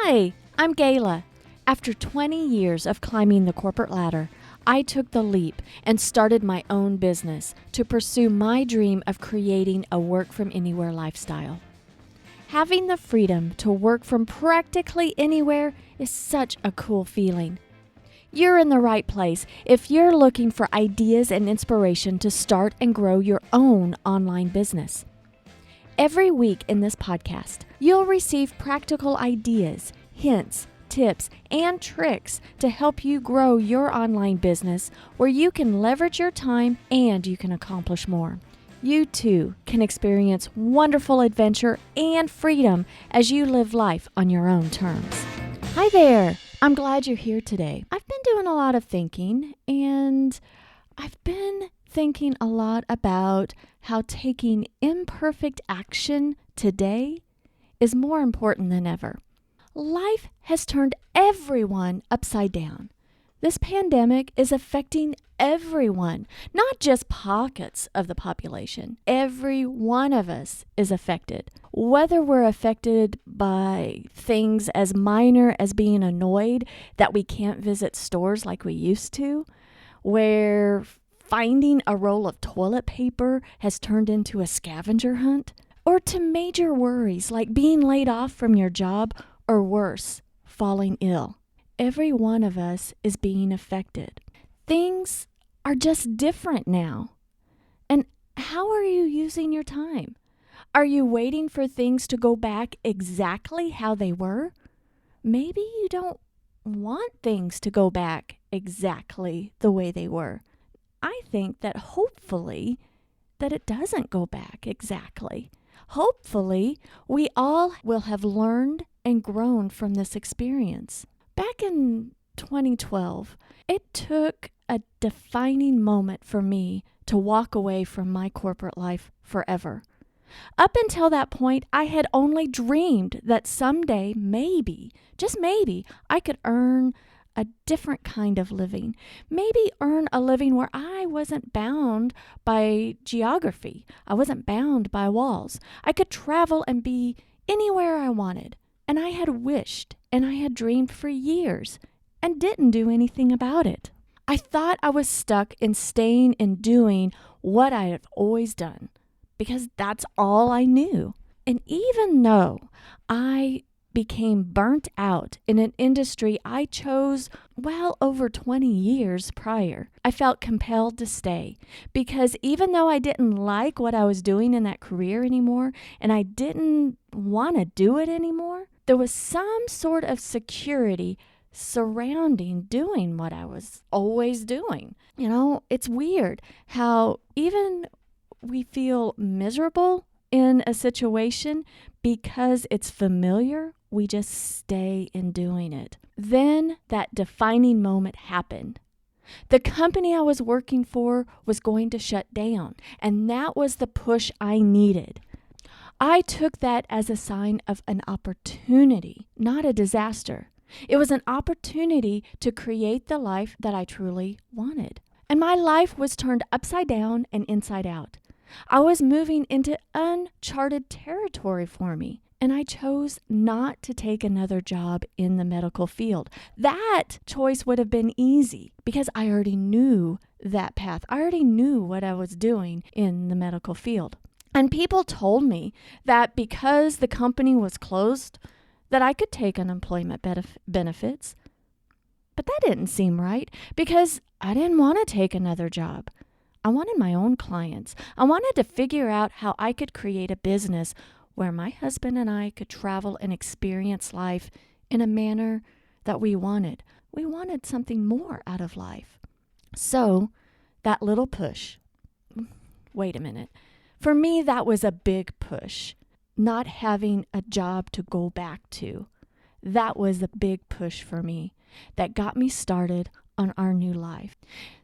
Hi, I'm Gayla. After 20 years of climbing the corporate ladder, I took the leap and started my own business to pursue my dream of creating a work-from-anywhere lifestyle. Having the freedom to work from practically anywhere is such a cool feeling. You're in the right place if you're looking for ideas and inspiration to start and grow your own online business. Every week in this podcast, you'll receive practical ideas, hints, tips, and tricks to help you grow your online business where you can leverage your time and you can accomplish more. You too can experience wonderful adventure and freedom as you live life on your own terms. Hi there! I'm glad you're here today. I've been doing a lot of thinking, and I've been thinking a lot about how taking imperfect action today is more important than ever. Life has turned everyone upside down. This pandemic is affecting everyone, not just pockets of the population. Every one of us is affected. Whether we're affected by things as minor as being annoyed that we can't visit stores like we used to, where finding a roll of toilet paper has turned into a scavenger hunt, or to major worries like being laid off from your job or worse, falling ill. Every one of us is being affected. Things are just different now. And how are you using your time? Are you waiting for things to go back exactly how they were? Maybe you don't want things to go back exactly the way they were. I think that hopefully that it doesn't go back exactly. Hopefully, we all will have learned and grown from this experience. Back in 2012, it took a defining moment for me to walk away from my corporate life forever. Up until that point, I had only dreamed that someday, maybe, just maybe, I could earn a different kind of living. Maybe earn a living where I wasn't bound by geography. I wasn't bound by walls. I could travel and be anywhere I wanted. And I had wished and I had dreamed for years and didn't do anything about it. I thought I was stuck in staying and doing what I have always done because that's all I knew. And even though I became burnt out in an industry I chose well over 20 years prior, I felt compelled to stay because even though I didn't like what I was doing in that career anymore and I didn't want to do it anymore, there was some sort of security surrounding doing what I was always doing. You know, it's weird how even we feel miserable in a situation because it's familiar, we just stay in doing it. Then that defining moment happened. The company I was working for was going to shut down, and that was the push I needed. I took that as a sign of an opportunity, not a disaster. It was an opportunity to create the life that I truly wanted. And my life was turned upside down and inside out. I was moving into uncharted territory for me, and I chose not to take another job in the medical field. That choice would have been easy because I already knew that path. I already knew what I was doing in the medical field. And people told me that because the company was closed, that I could take unemployment benefits. But that didn't seem right because I didn't want to take another job. I wanted my own clients. I wanted to figure out how I could create a business where my husband and I could travel and experience life in a manner that we wanted. We wanted something more out of life. So that little push, wait a minute. For me, that was a big push, not having a job to go back to. That was a big push for me that got me started on our new life.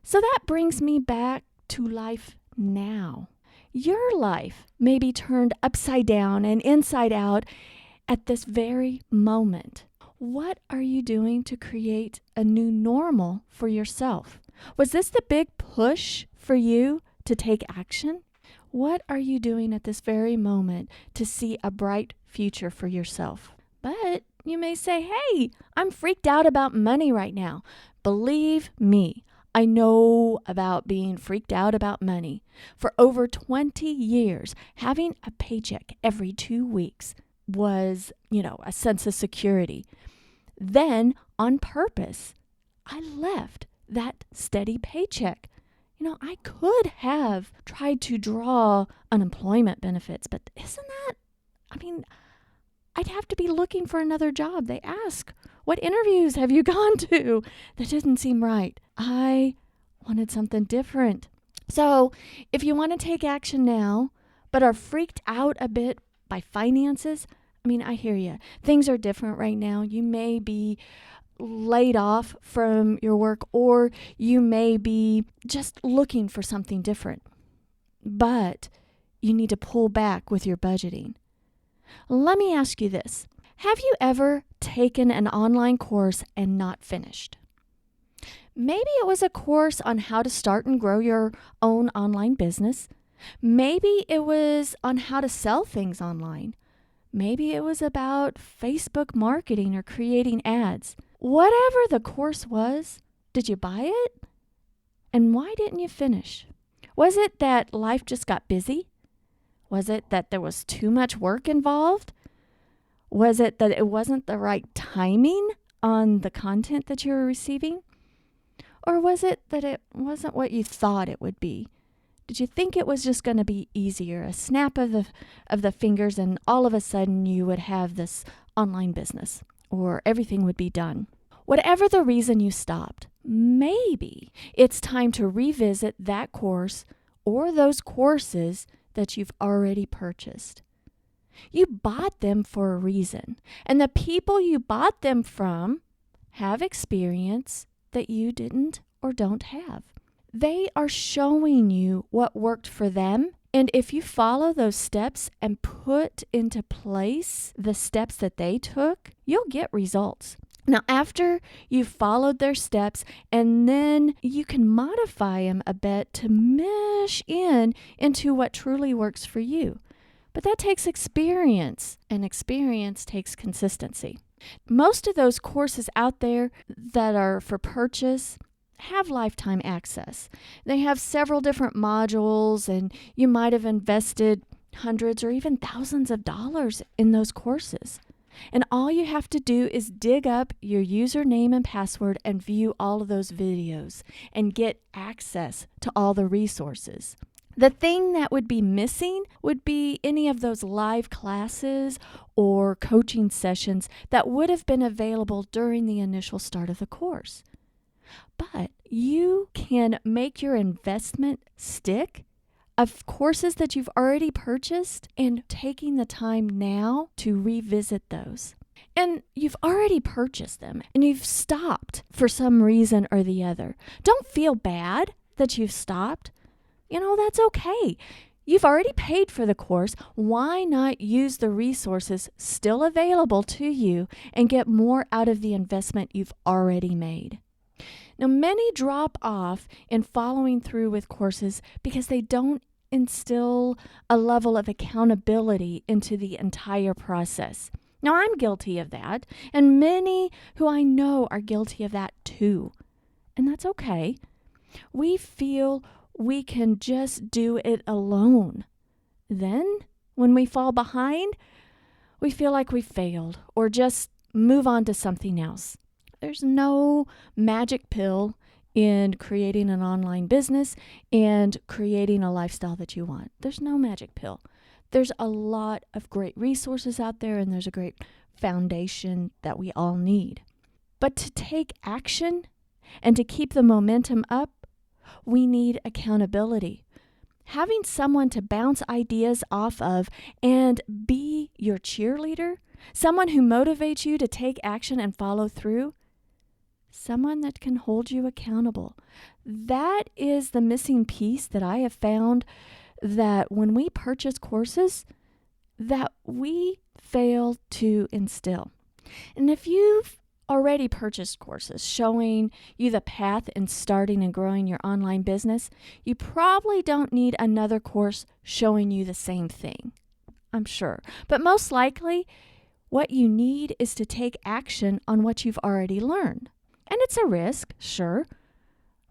So that brings me back to life now. Your life may be turned upside down and inside out at this very moment. What are you doing to create a new normal for yourself? Was this the big push for you to take action? What are you doing at this very moment to see a bright future for yourself? But You may say, hey, I'm freaked out about money right now. Believe me, I know about being freaked out about money. For over 20 years, having a paycheck every 2 weeks was, a sense of security. Then, on purpose, I left that steady paycheck. I could have tried to draw unemployment benefits, but isn't that, I'd have to be looking for another job. They ask, what interviews have you gone to? That didn't seem right. I wanted something different. So if you want to take action now, but are freaked out a bit by finances, I hear you. Things are different right now. You may be laid off from your work, or you may be just looking for something different. But you need to pull back with your budgeting. Let me ask you this. Have you ever taken an online course and not finished? Maybe it was a course on how to start and grow your own online business. Maybe it was on how to sell things online. Maybe it was about Facebook marketing or creating ads. Whatever the course was, did you buy it? And why didn't you finish? Was it that life just got busy? Was it that there was too much work involved? Was it that it wasn't the right timing on the content that you were receiving? Or was it that it wasn't what you thought it would be? Did you think it was just going to be easier, a snap of the fingers, and all of a sudden you would have this online business, or everything would be done? Whatever the reason you stopped, maybe it's time to revisit that course or those courses that you've already purchased. You bought them for a reason, and the people you bought them from have experience that you didn't or don't have. They are showing you what worked for them, and if you follow those steps and put into place the steps that they took, you'll get results. Now, after you've followed their steps, and then you can modify them a bit to mesh into what truly works for you. But that takes experience, and experience takes consistency. Most of those courses out there that are for purchase have lifetime access. They have several different modules, and you might have invested hundreds or even thousands of dollars in those courses. And all you have to do is dig up your username and password and view all of those videos and get access to all the resources. The thing that would be missing would be any of those live classes or coaching sessions that would have been available during the initial start of the course. But you can make your investment stick of courses that you've already purchased and taking the time now to revisit those. And you've already purchased them and you've stopped for some reason or the other. Don't feel bad that you've stopped. That's okay. You've already paid for the course. Why not use the resources still available to you and get more out of the investment you've already made? Now, many drop off in following through with courses because they don't instill a level of accountability into the entire process. Now, I'm guilty of that, and many who I know are guilty of that too. And that's okay. We feel we can just do it alone. Then, when we fall behind, we feel like we failed or just move on to something else. There's no magic pill in creating an online business and creating a lifestyle that you want. There's no magic pill. There's a lot of great resources out there, and there's a great foundation that we all need. But to take action and to keep the momentum up, we need accountability. Having someone to bounce ideas off of and be your cheerleader, someone who motivates you to take action and follow through, someone that can hold you accountable. That is the missing piece that I have found, that when we purchase courses, that we fail to instill. And if you've already purchased courses showing you the path in starting and growing your online business, you probably don't need another course showing you the same thing, I'm sure. But most likely, What you need is to take action on what you've already learned. And it's a risk, sure.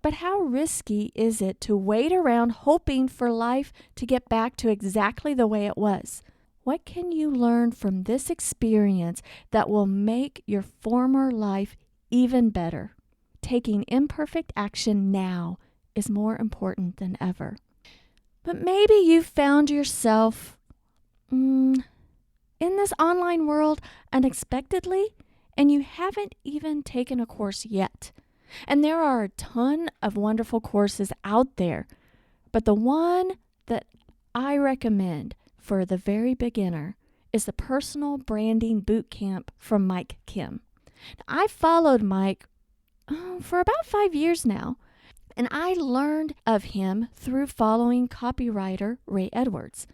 But how risky is it to wait around hoping for life to get back to exactly the way it was? What can you learn from this experience that will make your former life even better? Taking imperfect action now is more important than ever. But maybe you found yourself in this online world unexpectedly, and you haven't even taken a course yet. And there are a ton of wonderful courses out there, but the one that I recommend for the very beginner is the Personal Branding Bootcamp from Mike Kim. Now, I've followed Mike for about 5 years now, and I learned of him through following copywriter Ray Edwards.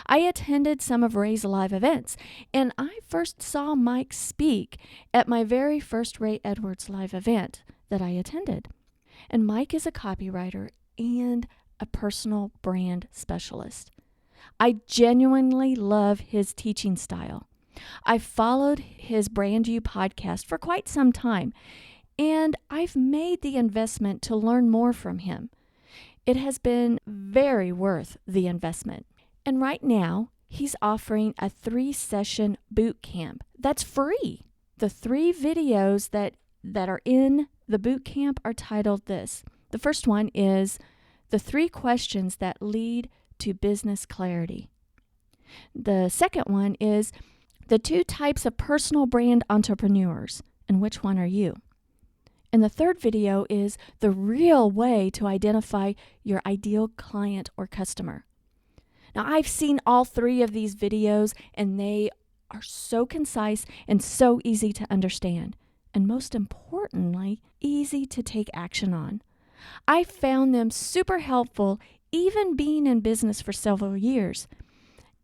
I attended some of Ray's live events, and I first saw Mike speak at my very first Ray Edwards live event that I attended. And Mike is a copywriter and a personal brand specialist. I genuinely love his teaching style. I've followed his Brand You podcast for quite some time, and I've made the investment to learn more from him. It has been very worth the investment. And right now, he's offering a 3-session boot camp that's free. The 3 videos that are in the boot camp are titled this. The first one is the 3 questions that lead to business clarity. The second one is the 2 types of personal brand entrepreneurs, and which one are you? And the third video is the real way to identify your ideal client or customer. Now, I've seen all 3 of these videos, and they are so concise and so easy to understand, and most importantly, easy to take action on. I found them super helpful, even being in business for several years.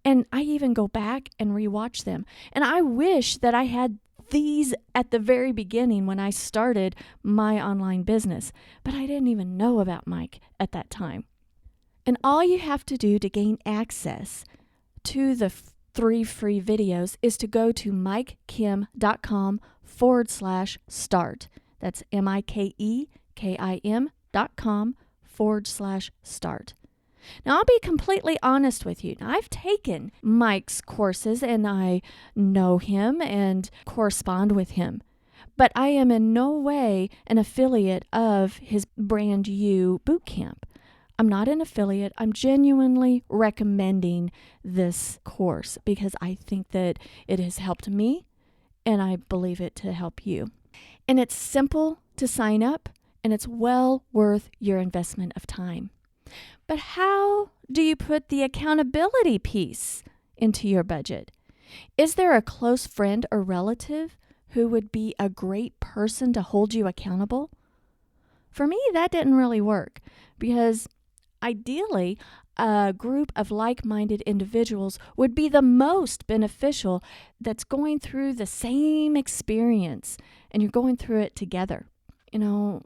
And I even go back and rewatch them. And I wish that I had these at the very beginning when I started my online business, but I didn't even know about Mike at that time. And all you have to do to gain access to the 3 free videos is to go to mikekim.com/start. That's mikekim.com/start. Now, I'll be completely honest with you. Now, I've taken Mike's courses and I know him and correspond with him, but I am in no way an affiliate of his Brand You Bootcamp. I'm not an affiliate. I'm genuinely recommending this course because I think that it has helped me and I believe it to help you. And it's simple to sign up and it's well worth your investment of time. But how do you put the accountability piece into your budget? Is there a close friend or relative who would be a great person to hold you accountable? For me, that didn't really work because ideally, a group of like-minded individuals would be the most beneficial that's going through the same experience and you're going through it together. You know,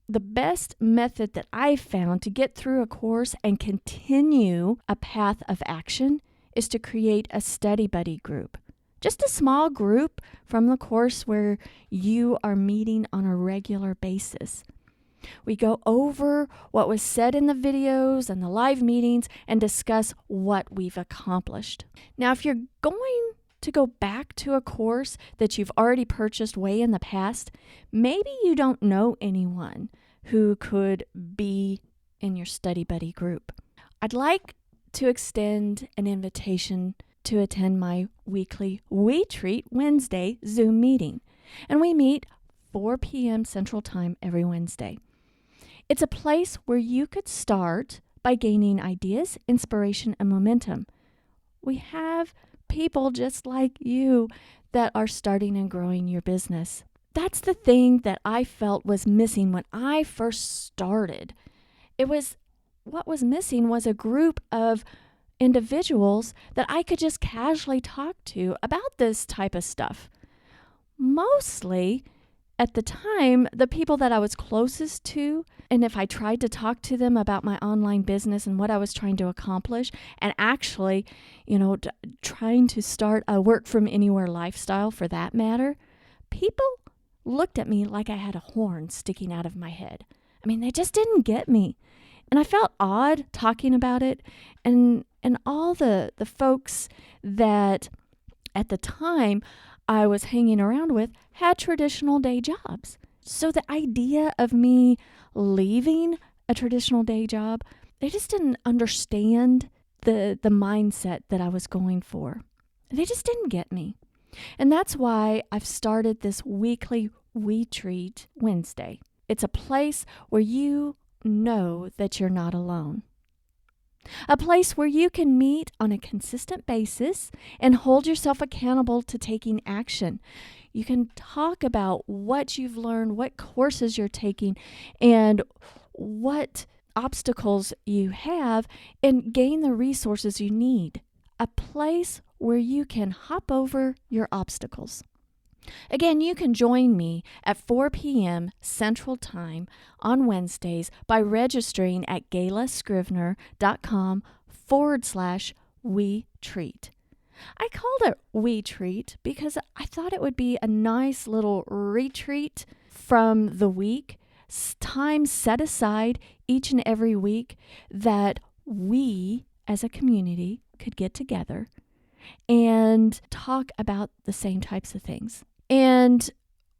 the best method that I've found to get through a course and continue a path of action is to create a study buddy group. Just a small group from the course where you are meeting on a regular basis. We go over what was said in the videos and the live meetings and discuss what we've accomplished. Now, if you're going to go back to a course that you've already purchased way in the past, maybe you don't know anyone who could be in your study buddy group. I'd like to extend an invitation to attend my weekly We Treat Wednesday Zoom meeting, and we meet 4 p.m. Central Time every Wednesday. It's a place where you could start by gaining ideas, inspiration, and momentum. We have people just like you that are starting and growing your business. That's the thing that I felt was missing when I first started. What was missing was a group of individuals that I could just casually talk to about this type of stuff. Mostly, at the time, the people that I was closest to And if I tried to talk to them about my online business and what I was trying to accomplish, and actually, trying to start a work from anywhere lifestyle for that matter, people looked at me like I had a horn sticking out of my head. I mean, they just didn't get me. And I felt odd talking about it. And all the folks that at the time I was hanging around with had traditional day jobs. So the idea of me leaving a traditional day job, they just didn't understand the mindset that I was going for. They just didn't get me. And that's why I've started this weekly We Treat Wednesday. It's a place where you know that you're not alone. A place where you can meet on a consistent basis and hold yourself accountable to taking action. You can talk about what you've learned, what courses you're taking, and what obstacles you have, and gain the resources you need. A place where you can hop over your obstacles. Again, you can join me at 4 p.m. Central Time on Wednesdays by registering at gaylascrivener.com/we-treat. I called it We Treat because I thought it would be a nice little retreat from the week, time set aside each and every week that we as a community could get together and talk about the same types of things. And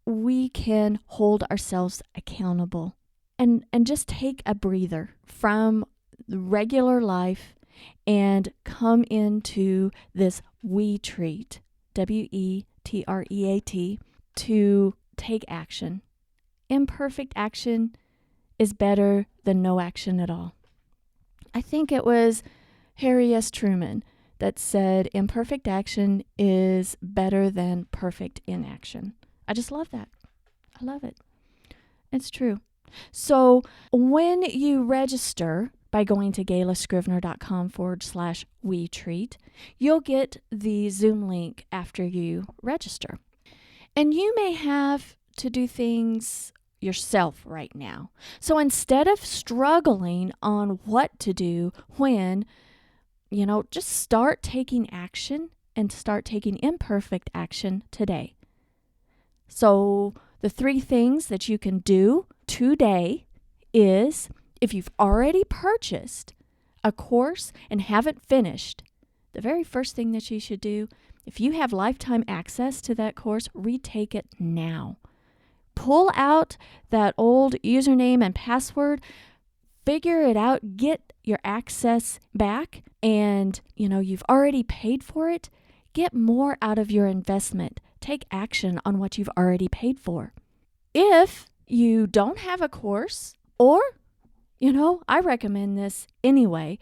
we can hold ourselves accountable and just take a breather from regular life and come into this We Treat, WETREAT, to take action. Imperfect action is better than no action at all. I think it was Harry S. Truman that said imperfect action is better than perfect inaction. I just love that. I love it. It's true. So when you register by going to gaylascrivener.com/we-treat, you'll get the Zoom link after you register. And you may have to do things yourself right now. So instead of struggling on what to do when, just start taking action and start taking imperfect action today. So the 3 things that you can do today is, if you've already purchased a course and haven't finished, the very first thing that you should do, if you have lifetime access to that course, retake it now. Pull out that old username and password, figure it out, get your access back, and you've already paid for it. Get more out of your investment. Take action on what you've already paid for. If you don't have a course, or I recommend this anyway,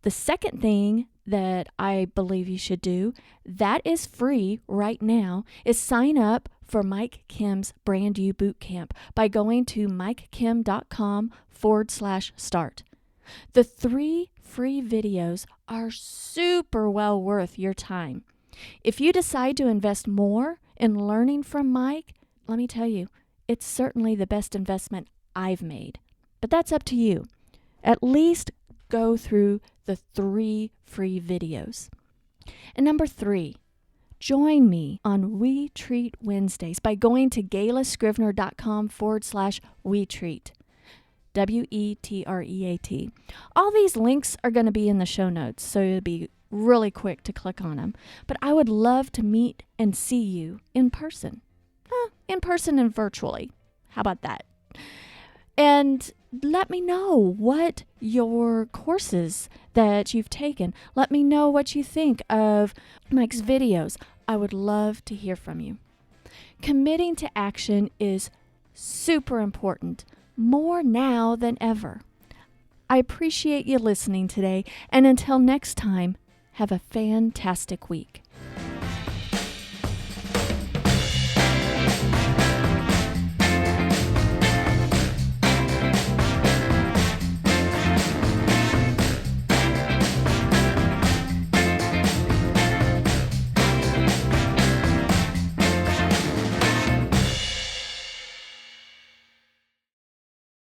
the second thing that I believe you should do that is free right now is sign up for Mike Kim's Brand You Bootcamp by going to mikekim.com/start. The 3 free videos are super well worth your time. If you decide to invest more in learning from Mike, let me tell you, it's certainly the best investment I've made. But that's up to you. At least go through the 3 free videos. And number 3, join me on We Treat Wednesdays by going to gaylascrivener.com/we-treat. WETREAT. All these links are going to be in the show notes, so it'll be really quick to click on them. But I would love to meet and see you in person. In person and virtually. How about that? And let me know what your courses that you've taken. Let me know what you think of Mike's videos. I would love to hear from you. Committing to action is super important, more now than ever. I appreciate you listening today, and until next time, have a fantastic week.